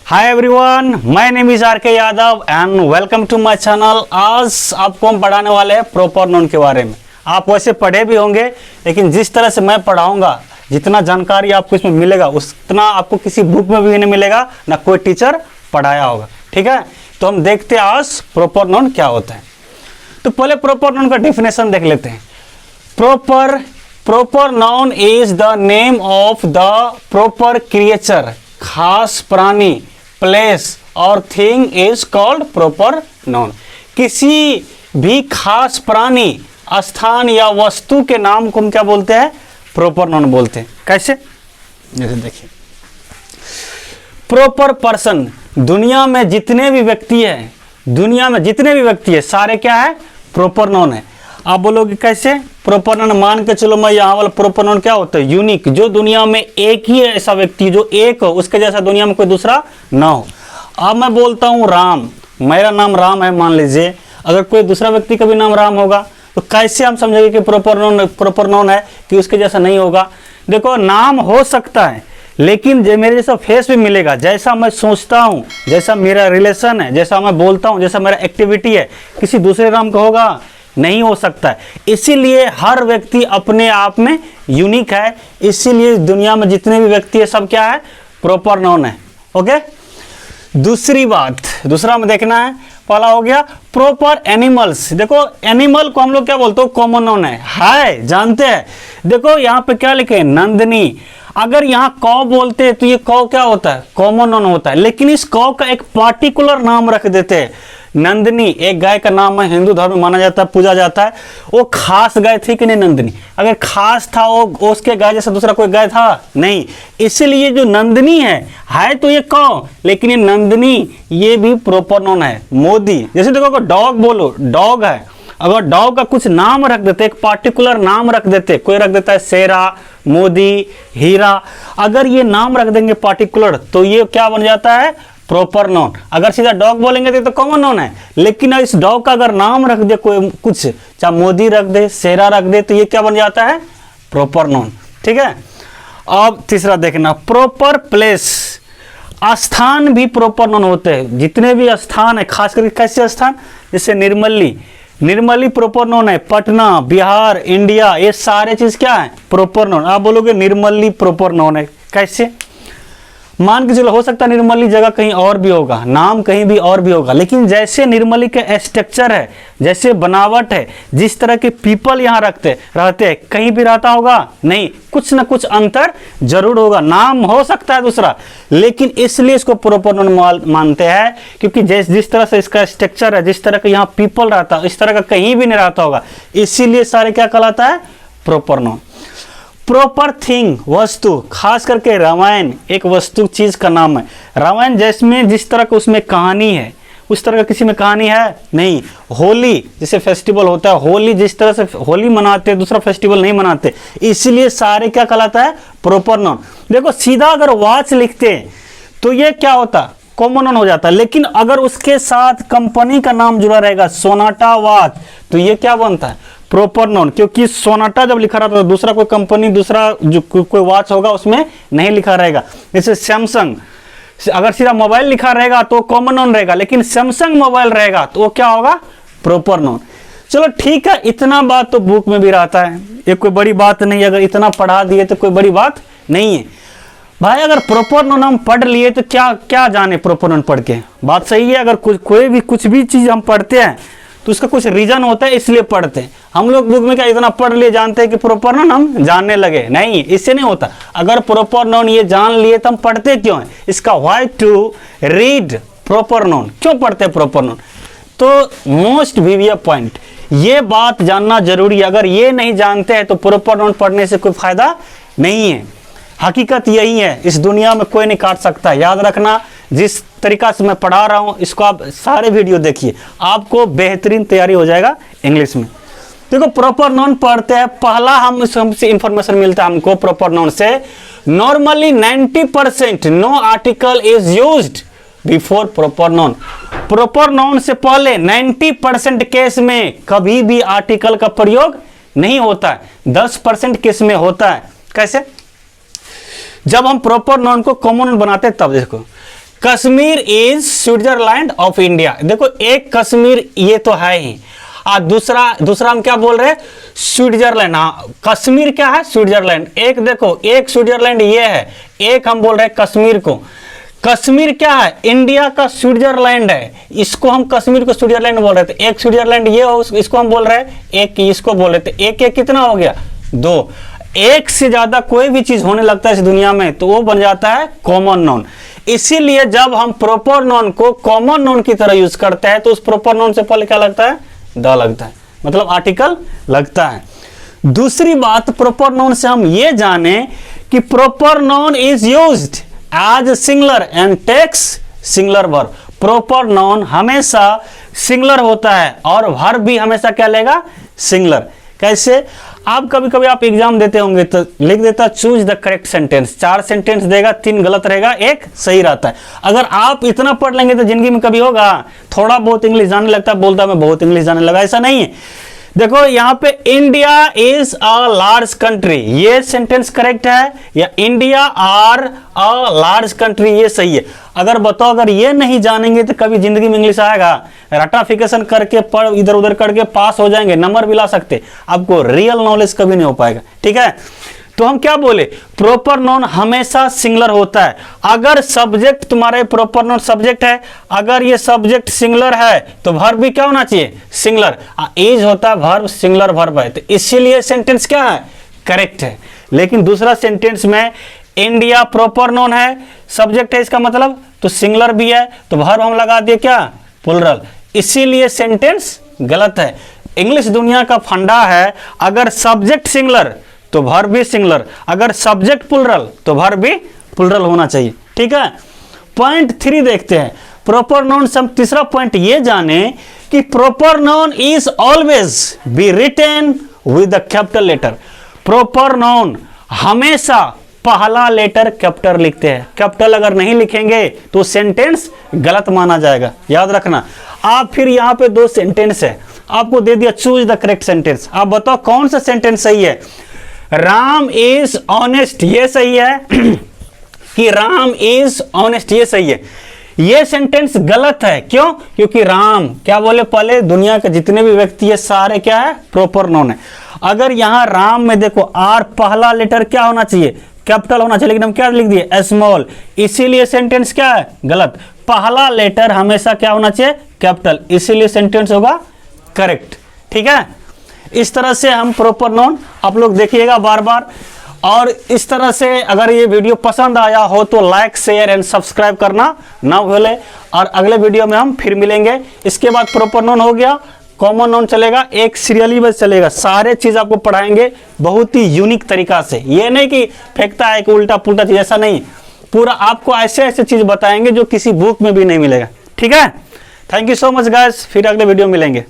Hi everyone, my name is R K Yadav and welcome to my channel. आज आपको हम पढ़ाने वाले हैं प्रॉपर नाउन के बारे में। आप वैसे पढ़े भी होंगे, लेकिन जिस तरह से मैं पढ़ाऊंगा, जितना जानकारी आपको इसमें मिलेगा उतना आपको किसी बुक में भी नहीं मिलेगा, ना कोई टीचर पढ़ाया होगा। ठीक है, तो हम देखते हैं आज प्रॉपर नाउन क्या होता है। तो पहले प्रॉपर नाउन का डेफिनेशन देख लेते हैं। Proper noun is the name of the proper creature. खास प्राणी, प्लेस और thing is called proper noun. किसी भी खास प्राणी, स्थान या वस्तु के नाम को हम क्या बोलते हैं? प्रॉपर नाउन बोलते हैं। कैसे? जैसे देखिए, प्रॉपर पर्सन, दुनिया में जितने भी व्यक्ति है सारे क्या है? प्रॉपर नाउन है। आप बोलोगे कैसे? प्रॉपर नाउन मान के चलो, मैं यहाँ वाला प्रॉपर नाउन क्या होता है? यूनिक, जो दुनिया में एक ही ऐसा व्यक्ति जो एक हो, उसके जैसा दुनिया में कोई दूसरा ना हो। अब मैं बोलता हूँ राम, मेरा नाम राम है मान लीजिए, अगर कोई दूसरा व्यक्ति का भी नाम राम होगा तो कैसे हम समझेंगे कि प्रॉपर नाउन है कि उसके जैसा नहीं होगा? देखो, नाम हो सकता है लेकिन मेरे जैसा फेस भी मिलेगा, जैसा मैं सोचता हूँ, जैसा मेरा रिलेशन है, जैसा मैं बोलता हूँ, जैसा मेरा एक्टिविटी है, किसी दूसरे नाम का होगा? नहीं हो सकता है। इसीलिए हर व्यक्ति अपने आप में यूनिक है। इसीलिए दुनिया में जितने भी व्यक्ति है सब क्या है? प्रॉपर नाउन है। ओके, दूसरा में देखना है। पहला हो गया प्रॉपर एनिमल्स। देखो, एनिमल को हम लोग क्या बोलते हो? कॉमन नाउन है, जानते हैं। देखो यहाँ पे क्या लिखे? नंदिनी। अगर यहाँ कौ बोलते हैं तो ये कौ क्या होता है? कॉमन नाउन होता है। लेकिन इस कौ का एक पार्टिकुलर नाम रख देते हैं। नंदिनी एक गाय का नाम है, हिंदू धर्म में माना जाता है, पूजा जाता है। वो खास गाय थी कि नहीं नंदिनी? अगर खास था वो उसके गाय जैसा दूसरा कोई गाय था? नहीं। इसीलिए जो नंदिनी है तो ये कौ, लेकिन ये नंदिनी ये भी प्रॉपर नाउन है। मोदी, जैसे देखो अगर डॉग बोलो, डॉग है, अगर डॉग का कुछ नाम रख देते, एक पार्टिकुलर नाम रख देते, कोई रख देता है शेरा, मोदी, हीरा, अगर ये नाम रख देंगे पार्टिकुलर तो ये क्या बन जाता है? Proper noun. अगर सीधा डॉग बोलेंगे तो कॉमन नाउन है, लेकिन इस डॉग का अगर नाम रख दे कोई कुछ, चाहे मोदी रख दे, शेरा रख दे, तो ये क्या बन जाता है? Proper noun. ठीक है, अब तीसरा देखना, प्रॉपर प्लेस। स्थान भी प्रॉपर नाउन होते हैं। जितने भी स्थान है, खास करके कैसे स्थान? जैसे निर्मली प्रॉपर नाउन है। पटना, बिहार, इंडिया, ये सारे चीज क्या है? Proper noun. आप बोलोगे निर्मली प्रॉपर नाउन है, कैसे? मान के चलो, हो सकता है निर्मली जगह कहीं और भी होगा, नाम कहीं भी और भी होगा, लेकिन जैसे निर्मली के स्ट्रक्चर है, जैसे बनावट है, जिस तरह के पीपल यहाँ रहते हैं, कहीं भी रहता होगा? नहीं, कुछ ना कुछ अंतर जरूर होगा। नाम हो सकता है दूसरा, लेकिन इसलिए इसको प्रॉपर नाउन मानते हैं, क्योंकि जिस तरह से इसका स्ट्रक्चर है, जिस तरह का यहाँ पीपल रहता है, इस तरह का कहीं भी नहीं रहता होगा। इसीलिए सारे क्या कहलाता है? Proper noun. प्रॉपर थिंग, वस्तु, खास करके रामायण एक वस्तु चीज का नाम है। रामायण जिसमें जिस तरह का उसमें कहानी है, उस तरह का किसी में कहानी है नहीं। होली जैसे फेस्टिवल होता है, होली जिस तरह से होली मनाते हैं, दूसरा फेस्टिवल नहीं मनाते, इसीलिए सारे क्या कहलाता है? Proper noun. देखो, सीधा अगर वॉच लिखते हैं तो ये क्या होता? कॉमन नाउन हो जाता है। लेकिन अगर उसके साथ कंपनी का नाम जुड़ा रहेगा, सोनाटा वॉच, तो ये क्या बनता है? Proper noun. क्योंकि सोनाटा जब लिखा रहता है तो दूसरा कोई कंपनी, दूसरा जो कोई वॉच होगा उसमें नहीं लिखा रहेगा। जैसे सैमसंग, अगर सीधा मोबाइल लिखा रहेगा तो कॉमन नाउन रहेगा, लेकिन सैमसंग मोबाइल रहेगा तो वो क्या होगा? Proper noun. चलो ठीक है, इतना बात तो बुक में भी रहता है, ये कोई बड़ी बात नहीं। अगर इतना पढ़ा दिए तो कोई बड़ी बात नहीं है भाई। अगर प्रॉपर नाउन हम पढ़ लिए तो क्या जाने प्रॉपर नाउन पढ़ के? बात सही है। अगर कुछ भी चीज हम पढ़ते हैं तो उसका कुछ रीजन होता है, इसलिए पढ़ते हैं। हम लोग बुक में क्या इतना पढ़ लिए जानते हैं कि प्रॉपर नाउन हम जानने लगे? नहीं, इससे नहीं होता। अगर प्रॉपर नाउन ये जान लिए तो हम पढ़ते क्यों हैं? इसका why to read proper noun, क्यों पढ़ते हैं प्रॉपर नाउन? तो मोस्ट विवियर पॉइंट, ये बात जानना जरूरी है। अगर ये नहीं जानते हैं तो प्रॉपर नाउन पढ़ने से कोई फायदा नहीं है। हकीकत यही है, इस दुनिया में कोई नहीं काट सकता। याद रखना, जिस तरीका से मैं पढ़ा रहा हूं इसको आप सारे वीडियो देखिए, आपको बेहतरीन तैयारी हो जाएगा इंग्लिश में। देखो, प्रॉपर नाउन पढ़ते हैं, पहला हमसे इंफॉर्मेशन मिलता है हमको प्रॉपर नाउन से। Normally 90% no article is used before proper noun. Proper noun से पहले 90% केस में कभी भी आर्टिकल का प्रयोग नहीं होता है, 10% केस में होता है। कैसे? जब हम प्रॉपर नाउन को कॉमन नाउन बनाते हैं तब। देखो, Kashmir is Switzerland of India. देखो एक कश्मीर ये तो है ही, और दूसरा हम क्या बोल रहे हैं, स्विट्जरलैंड। हाँ, कश्मीर क्या है, स्विट्जरलैंड। एक देखो, एक स्विट्जरलैंड ये है, एक हम बोल रहे हैं कश्मीर को। कश्मीर क्या है, इंडिया का स्विट्जरलैंड है, इसको हम कश्मीर को स्विट्जरलैंड बोल रहे थे। एक स्विट्जरलैंड ये हो, इसको हम बोल रहे हैं, एक इसको बोल रहे थे। एक एक कितना हो गया, 2। एक से ज्यादा कोई भी चीज होने लगता है इस दुनिया में तो वो बन जाता है कॉमन नाउन। इसीलिए जब हम प्रॉपर नाउन को कॉमन नाउन की तरह यूज करते हैं तो उस प्रॉपर नाउन से पहले क्या लगता है, द लगता है, मतलब आर्टिकल लगता है। दूसरी बात, प्रॉपर नाउन से हम ये जाने कि proper noun is used as singular and takes singular verb. Proper noun हमेशा सिंगुलर होता है और वर्ब भी हमेशा क्या लेगा, सिंगुलर। कैसे, आप कभी कभी आप एग्जाम देते होंगे तो लिख देता choose the correct sentence, 4 sentence देगा, 3 गलत रहेगा, 1 सही रहता है। अगर आप इतना पढ़ लेंगे तो जिंदगी में कभी होगा, थोड़ा बहुत इंग्लिश जानने लगता है, बोलता मैं बहुत इंग्लिश जानने लगा, ऐसा नहीं है। देखो यहाँ पे India is a large country, ये सेंटेंस करेक्ट है, या India are a large country, ये सही है। अगर बताओ, अगर ये नहीं जानेंगे तो कभी जिंदगी में इंग्लिश आएगा, रटाफिकेशन करके पढ़ इधर उधर करके पास हो जाएंगे, नंबर भी ला सकते, आपको रियल नॉलेज कभी नहीं हो पाएगा। ठीक है, तो हम क्या बोले, प्रॉपर नाउन हमेशा सिंगुलर होता है। अगर सब्जेक्ट तुम्हारे प्रॉपर नाउन सब्जेक्ट है, अगर ये सब्जेक्ट सिंगुलर है तो वर्ब भी क्या होना चाहिए, सिंगुलर। इज होता है वर्ब, सिंगुलर वर्ब है, तो इसीलिए सेंटेंस क्या है, करेक्ट है। लेकिन दूसरा सेंटेंस में इंडिया प्रॉपर नाउन है, सब्जेक्ट है इसका मतलब, तो सिंगुलर भी है, तो वर्ब हम लगा दिए क्या, प्लुरल, इसीलिए सेंटेंस गलत है। इंग्लिश दुनिया का फंडा है, अगर सब्जेक्ट सिंगुलर तो वर्ब भी सिंगुलर, अगर सब्जेक्ट प्लुरल तो वर्ब भी प्लुरल होना चाहिए। ठीक है, पॉइंट 3 देखते हैं, प्रॉपर नाउन से हम तीसरा पॉइंट ये जाने कि proper noun is always be written with the capital letter. Proper noun हमेशा पहला लेटर कैपिटल लिखते हैं, कैपिटल अगर नहीं लिखेंगे तो सेंटेंस गलत माना जाएगा, याद रखना। आप फिर यहाँ पे 2 सेंटेंस है, आपको दे दिया चूज द करेक्ट सेंटेंस, आप बताओ कौन सा सेंटेंस सही है। राम इज ऑनेस्ट, ये सही है कि राम इज ऑनेस्ट, ये सही है। ये सेंटेंस गलत है, क्यों, क्योंकि राम क्या बोले पहले, दुनिया के जितने भी व्यक्ति है सारे क्या है, प्रॉपर नाउन है। अगर यहां राम में देखो आर पहला लेटर क्या होना चाहिए, कैपिटल होना चाहिए, लेकिन हम क्या लिख दिए, स्मॉल, इसीलिए सेंटेंस क्या है, गलत। पहला लेटर हमेशा क्या होना चाहिए, कैपिटल, इसीलिए सेंटेंस होगा करेक्ट। ठीक है, इस तरह से हम प्रॉपर नाउन आप लोग देखिएगा बार बार। और इस तरह से अगर ये वीडियो पसंद आया हो तो लाइक शेयर एंड सब्सक्राइब करना ना भूले। और अगले वीडियो में हम फिर मिलेंगे। इसके बाद प्रॉपर नाउन हो गया, कॉमन नाउन चलेगा, एक सीरियली बस चलेगा, सारे चीज आपको पढ़ाएंगे बहुत ही यूनिक तरीका से। ये नहीं कि फेंकता है कि उल्टा पुल्टा चीज, ऐसा नहीं, पूरा आपको ऐसे ऐसे चीज बताएंगे जो किसी बुक में भी नहीं मिलेगा। ठीक है, thank you so much guys, फिर अगले वीडियो मिलेंगे।